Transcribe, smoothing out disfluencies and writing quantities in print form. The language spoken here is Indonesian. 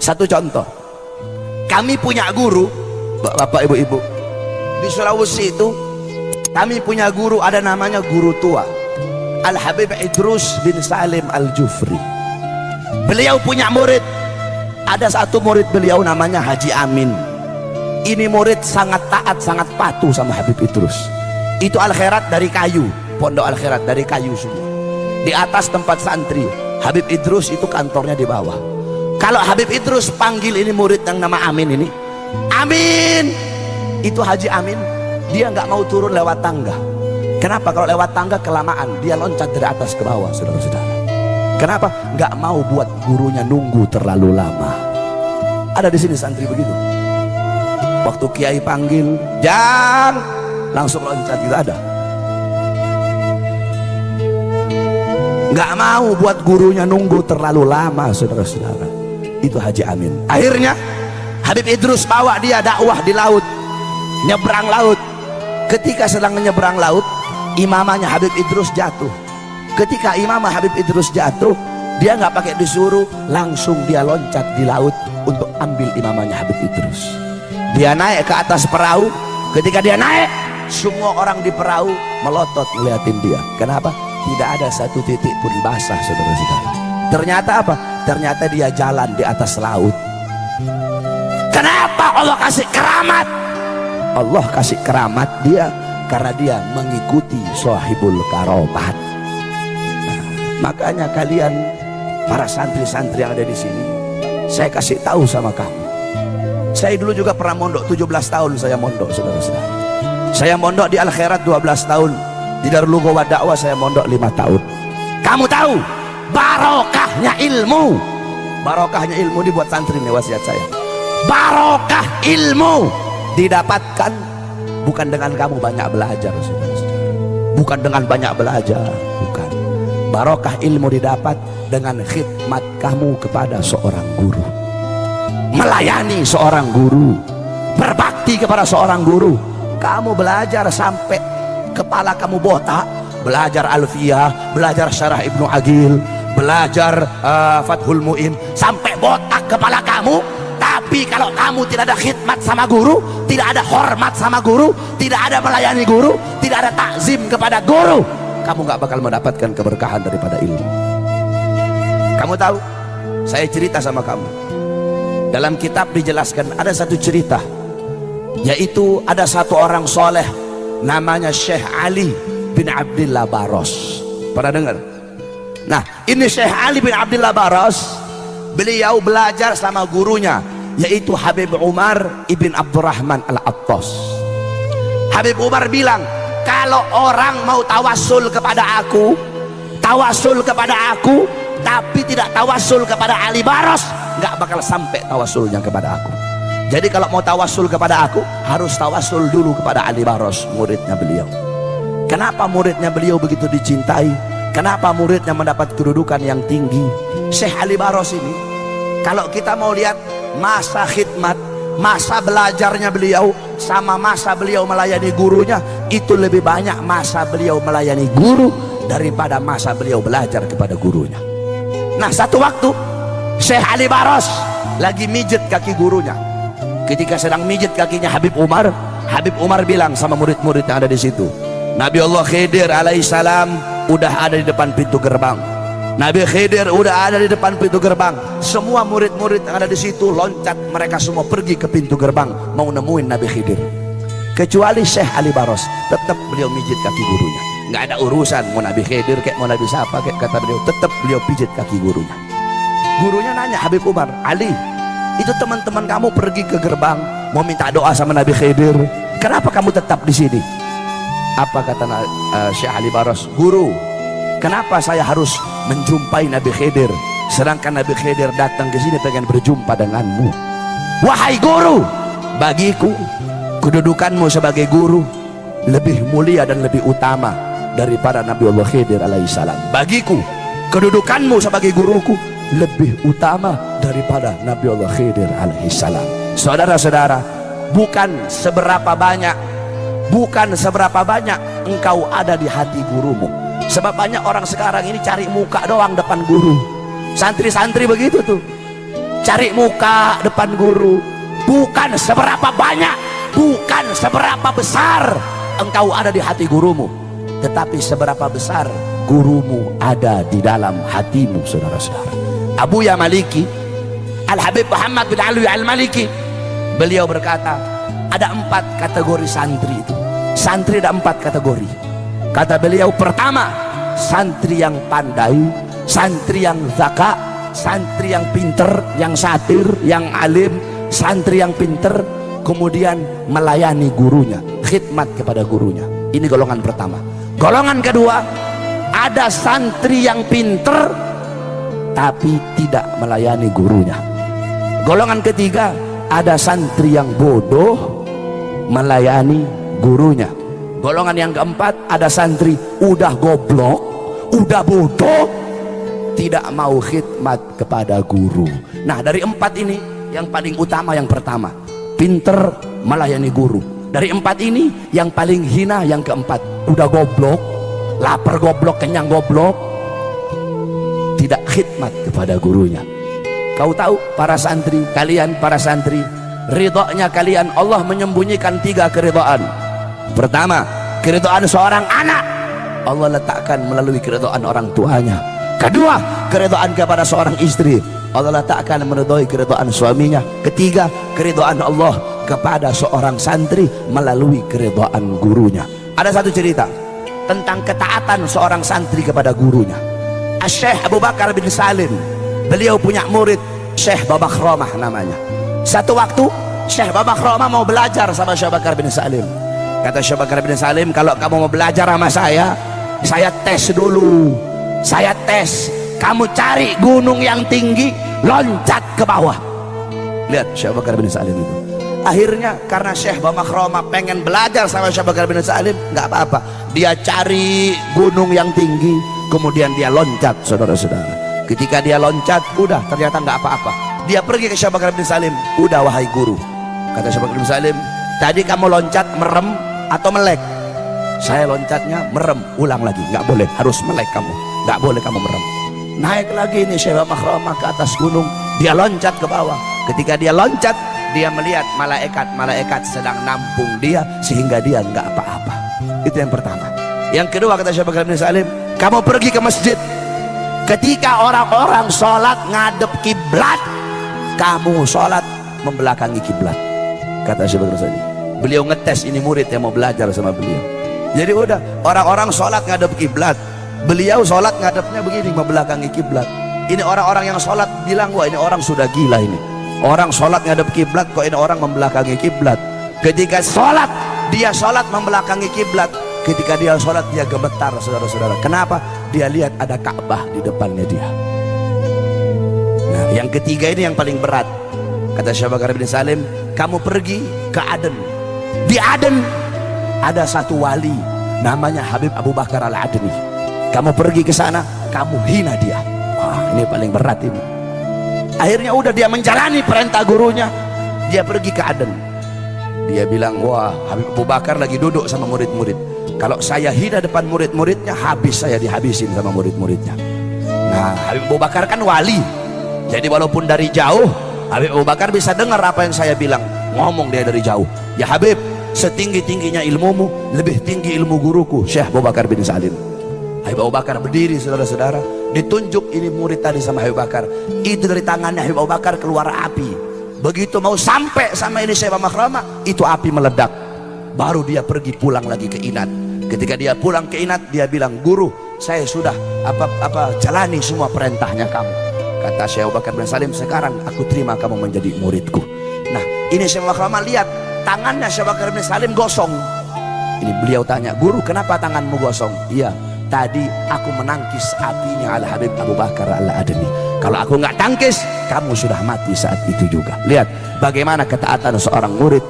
Satu contoh, kami punya guru, bapak ibu-ibu, di Sulawesi itu kami punya guru, ada namanya guru tua Al-Habib Idrus bin Salim Al-Jufri. Beliau punya murid, ada satu murid beliau namanya Haji Amin. Ini murid sangat taat, sangat patuh sama Habib Idrus. Itu Al-Khairat dari kayu, pondok Al-Khairat dari kayu semua. Di atas tempat santri, Habib Idrus itu kantornya di bawah. Kalau Habib Idrus panggil ini murid yang nama Amin ini, Amin, itu Haji Amin, dia nggak mau turun lewat tangga. Kenapa? Kalau lewat tangga kelamaan, dia loncat dari atas ke bawah, saudara-saudara. Kenapa? Nggak mau buat gurunya nunggu terlalu lama. Ada di sini santri begitu. Waktu kiai panggil, Jang, langsung loncat, gitu ada. Nggak mau buat gurunya nunggu terlalu lama, saudara-saudara. Itu Haji Amin. Akhirnya Habib Idrus bawa dia dakwah di laut, nyebrang laut. Ketika sedang menyeberang laut, imamahnya Habib Idrus jatuh. Ketika imamah Habib Idrus jatuh, dia nggak pakai disuruh, langsung dia loncat di laut untuk ambil imamahnya Habib Idrus. Dia naik ke atas perahu. Ketika dia naik, semua orang di perahu melotot ngeliatin dia. Kenapa? Tidak ada satu titik pun basah, saudara-saudara. Ternyata apa? Ternyata dia jalan di atas laut. Kenapa Allah kasih keramat? Allah kasih keramat dia karena dia mengikuti Shahibul Karomat. Nah, makanya kalian para santri-santri yang ada di sini, saya kasih tahu sama kamu. Saya dulu juga pernah mondok, 17 tahun saya mondok, saudara-saudara. Saya mondok di Al-Khairat 12 tahun. Di Darul Ghawa Dakwah saya mondok 5 tahun. Kamu tahu barokahnya ilmu? Barokahnya ilmu dibuat santri nih wasiat saya. Barokah ilmu didapatkan bukan dengan kamu banyak belajar, saudara-saudara. Bukan dengan banyak belajar, bukan. Barokah ilmu didapat dengan khidmat kamu kepada seorang guru. Melayani seorang guru, berbakti kepada seorang guru. Kamu belajar sampai kepala kamu botak, belajar Alfiyah, belajar Syarah Ibnu Agil, belajar Fathul Mu'in, sampai botak kepala kamu. Tapi kalau kamu tidak ada khidmat sama guru, tidak ada hormat sama guru, tidak ada melayani guru, tidak ada takzim kepada guru, kamu gak bakal mendapatkan keberkahan daripada ilmu. Kamu tahu, saya cerita sama kamu, dalam kitab dijelaskan ada satu cerita, yaitu ada satu orang soleh namanya Syekh Ali bin Abdillah Baros. Pernah dengar? Nah, ini Syekh Ali bin Abdillah Baros, beliau belajar sama gurunya, yaitu Habib Umar ibn Abdurrahman Al-Attas. Habib Umar bilang, kalau orang mau tawasul kepada aku, tapi tidak tawasul kepada Ali Baros, nggak bakal sampai tawasulnya kepada aku. Jadi kalau mau tawasul kepada aku, harus tawasul dulu kepada Ali Baros, muridnya beliau. Kenapa muridnya beliau begitu dicintai? Kenapa muridnya mendapat kedudukan yang tinggi? Syekh Ali Baros ini, kalau kita mau lihat masa khidmat, masa belajarnya beliau sama masa beliau melayani gurunya, itu lebih banyak masa beliau melayani guru daripada masa beliau belajar kepada gurunya. Nah, satu waktu Syekh Ali Baros lagi mijet kaki gurunya. Ketika sedang mijit kakinya Habib Umar bilang sama murid-murid yang ada di situ, Nabi Allah Khidir alaihissalam udah ada di depan pintu gerbang. Nabi Khidir udah ada di depan pintu gerbang. Semua murid-murid yang ada di situ loncat, mereka semua pergi ke pintu gerbang mau nemuin Nabi Khidir. Kecuali Syekh Ali Baros, tetap beliau mijit kaki gurunya. Nggak ada urusan mau Nabi Khidir kayak mau Nabi siapa kayak, kata beliau, tetap beliau pijit kaki gurunya. Gurunya nanya Habib Umar, Ali, itu teman-teman kamu pergi ke gerbang mau minta doa sama Nabi Khidir, kenapa kamu tetap di sini? Apa kata Syekh Ali Baros? Guru, kenapa saya harus menjumpai Nabi Khidir sedangkan Nabi Khidir datang ke sini pengen berjumpa denganmu? Wahai guru, bagiku kedudukanmu sebagai guru lebih mulia dan lebih utama daripada Nabi Allah Khidir alaihissalam. Bagiku kedudukanmu sebagai guruku lebih utama daripada Nabi Allah Khidir alaihissalam. Saudara-saudara, bukan seberapa banyak engkau ada di hati gurumu. Sebab banyak orang sekarang ini cari muka doang depan guru. Santri-santri begitu tuh, cari muka depan guru, bukan seberapa banyak, bukan seberapa besar engkau ada di hati gurumu, tetapi seberapa besar gurumu ada di dalam hatimu, saudara-saudara. Abu Ya Maliki, Al-Habib Muhammad bin Alwi Al-Maliki, beliau berkata, ada 4 kategori santri itu. Santri ada 4 kategori. Kata beliau, pertama, santri yang pandai, santri yang zaka, santri yang pinter, yang satir, yang alim, santri yang pinter, kemudian melayani gurunya, khidmat kepada gurunya. Ini golongan pertama. Golongan kedua, ada santri yang pinter tapi tidak melayani gurunya. Golongan ketiga, ada santri yang bodoh melayani gurunya. Golongan yang keempat, ada santri udah goblok, udah bodoh, tidak mau khidmat kepada guru. Nah, dari 4 ini yang paling utama yang pertama, pinter melayani guru. Dari 4 ini yang paling hina yang keempat, udah goblok, lapar goblok, kenyang goblok, tidak khidmat kepada gurunya. Kau tahu para santri, kalian para santri, ridhonya kalian, Allah menyembunyikan 3 keridhaan. Pertama, keridhaan seorang anak, Allah letakkan melalui keridhaan orang tuanya. Kedua, keridhaan kepada seorang istri, Allah letakkan meridhoi keridhaan suaminya. Ketiga, keridhaan Allah kepada seorang santri melalui keridhaan gurunya. Ada satu cerita tentang ketaatan seorang santri kepada gurunya. Syekh Abu Bakar bin Salim, beliau punya murid Syekh Babakhromah namanya. Satu waktu Syekh Babakhromah mau belajar sama Syekh Bakar bin Salim. Kata Syekh Bakar bin Salim, kalau kamu mau belajar sama saya tes dulu. Saya tes, kamu cari gunung yang tinggi, loncat ke bawah. Lihat Syekh Bakar bin Salim itu. Akhirnya karena Syekh Babakhromah pengen belajar sama Syekh Bakar bin Salim, nggak apa-apa, dia cari gunung yang tinggi, kemudian dia loncat, saudara-saudara. Ketika dia loncat, udah ternyata nggak apa-apa. Dia pergi ke Syekh Bakar bin Salim, udah wahai guru, kata Syekh Bakar bin Salim, tadi kamu loncat merem atau melek? Saya loncatnya merem. Ulang lagi, nggak boleh, harus melek kamu, nggak boleh kamu merem. Naik lagi nih Syekh Babakhromah ke atas gunung, dia loncat ke bawah. Ketika dia loncat, dia melihat malaikat sedang nampung dia sehingga dia nggak apa-apa. Itu yang pertama. Yang kedua, kata Syekh Bakar bin Salim, kamu pergi ke masjid, ketika orang-orang sholat ngadep kiblat, kamu sholat membelakangi kiblat. Kata Syekh Bakar bin Salim, beliau ngetes ini murid yang mau belajar sama beliau. Jadi udah, orang-orang sholat ngadep kiblat, beliau sholat ngadepnya begini, membelakangi kiblat. Ini orang-orang yang sholat bilang, wah ini orang sudah gila ini. Orang sholat ngadep kiblat, kok ini orang membelakangi kiblat. Ketika sholat, dia sholat membelakangi kiblat. Ketika dia sholat, dia gemetar, saudara-saudara. Kenapa? Dia lihat ada Ka'bah di depannya dia. Nah, yang ketiga ini yang paling berat. Kata Syekh Bakar bin Salim, kamu pergi ke Aden. Di Aden ada satu wali namanya Habib Abu Bakar Al-Adni. Kamu pergi ke sana, kamu hina dia. Wah, ini paling berat ini. Akhirnya udah dia menjalani perintah gurunya, dia pergi ke Aden. Dia bilang, wah Habib Abu Bakar lagi duduk sama murid-murid, kalau saya hina depan murid-muridnya, habis saya dihabisin sama murid-muridnya. Nah, Habib Abu Bakar kan wali, jadi walaupun dari jauh Habib Abu Bakar bisa dengar apa yang saya bilang. Ngomong dia dari jauh, ya Habib, setinggi-tingginya ilmumu, lebih tinggi ilmu guruku Syekh Abu Bakar bin Salim. Habib Abu Bakar berdiri, saudara-saudara, ditunjuk ini murid tadi sama Habib Bakar. Itu dari tangannya Habib Abu Bakar keluar api. Begitu mau sampai sama ini Syekh Babakhromah, itu api meledak. Baru dia pergi pulang lagi ke Inat. Ketika dia pulang ke Inat, dia bilang, guru, saya sudah jalani semua perintahnya kamu. Kata Syekh Abu Bakar bin Salim, sekarang aku terima kamu menjadi muridku. Nah, ini Syekh Babakhromah lihat tangannya Syekh Bakar bin Salim gosong. Ini beliau tanya, guru, kenapa tanganmu gosong? Iya, tadi aku menangkis apinya Al Habib Abu Bakar Al-Adni. Kalau aku nggak tangkis, kamu sudah mati saat itu juga. Lihat bagaimana ketaatan seorang murid